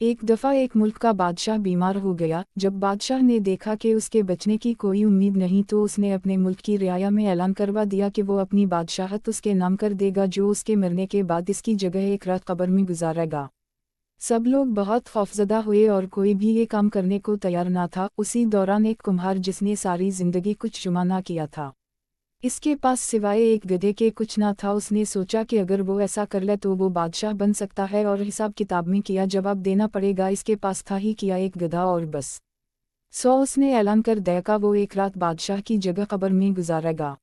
एक दफ़ा एक मुल्क का बादशाह बीमार हो गया। जब बादशाह ने देखा कि उसके बचने की कोई उम्मीद नहीं तो उसने अपने मुल्क की रियाया में ऐलान करवा दिया कि वो अपनी बादशाहत उसके नाम कर देगा, जो उसके मरने के बाद इसकी जगह एक रात कब्र में गुजारेगा। सब लोग बहुत खौफजदा हुए और कोई भी ये काम करने को तैयार ना था। उसी दौरान एक कुम्हार जिसने सारी जिंदगी कुछ जुमा ना किया था, इसके पास सिवाय एक गधे के कुछ ना था। उसने सोचा कि अगर वो ऐसा कर ले तो वो बादशाह बन सकता है और हिसाब किताब में किया जवाब देना पड़ेगा। इसके पास था ही किया एक गधा और बस। उसने ऐलान कर दिया कि वो एक रात बादशाह की जगह कब्र में गुजारेगा।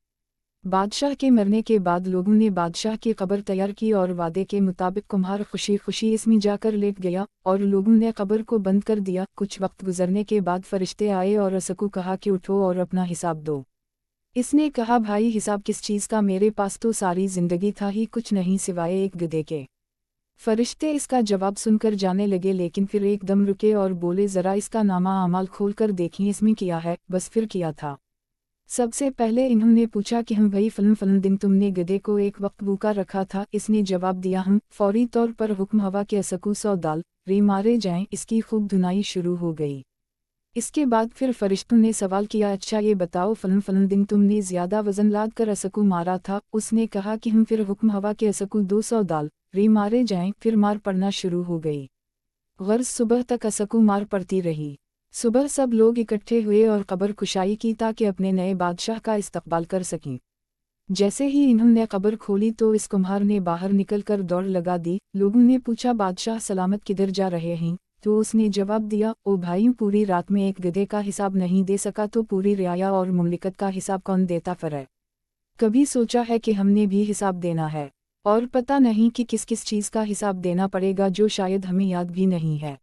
बादशाह के मरने के बाद लोगों ने बादशाह की कब्र तैयार की और वादे के मुताबिक कुम्हार खुशी खुशी इसमें जाकर लेट गया और लोगों ने कब्र को बंद कर दिया। कुछ वक्त गुजरने के बाद फरिश्ते आए और उसको कहा कि उठो और अपना हिसाब दो। इसने कहा, भाई हिसाब किस चीज़ का, मेरे पास तो सारी जिंदगी था ही कुछ नहीं सिवाय एक गधे के। फरिश्ते इसका जवाब सुनकर जाने लगे, लेकिन फिर एकदम रुके और बोले, ज़रा इसका नामा अमाल खोल कर देखें इसमें किया है। बस फिर किया था। सबसे पहले इन्होंने पूछा कि हम भाई फलन दिन तुमने गधे को एक वक्त भूखा रखा था। इसने जवाब दिया, हम। फौरी तौर पर हुक्म हवा के असकू 100 दाल रे मारे जाएं। इसकी खूब धुनाई शुरू हो गई। इसके बाद फिर फरिश्तों ने सवाल किया, अच्छा ये बताओ फलन दिन तुमने ज़्यादा वज़न लाद कर असकू मारा था। उसने कहा कि हम। फिर हुक्म हवा के असकू 200 दाल रे मारे जाएं। फिर मार पड़ना शुरू हो गई। गर्ज सुबह तक असकू मार पड़ती रही। सुबह सब लोग इकट्ठे हुए और कब्र कुशाई की ताकि अपने नए बादशाह का इस्तकबाल कर सकें। जैसे ही इन्होंने कब्र खोली तो इस कुम्हार ने बाहर निकलकर दौड़ लगा दी। लोगों ने पूछा, बादशाह सलामत किधर जा रहे हैं? तो उसने जवाब दिया, ओ भाइयों, पूरी रात में एक गधे का हिसाब नहीं दे सका तो पूरी रियाया और मुमलिकत का हिसाब कौन देता फिर? कभी सोचा है कि हमने भी हिसाब देना है और पता नहीं कि किस किस चीज़ का हिसाब देना पड़ेगा जो शायद हमें याद भी नहीं है।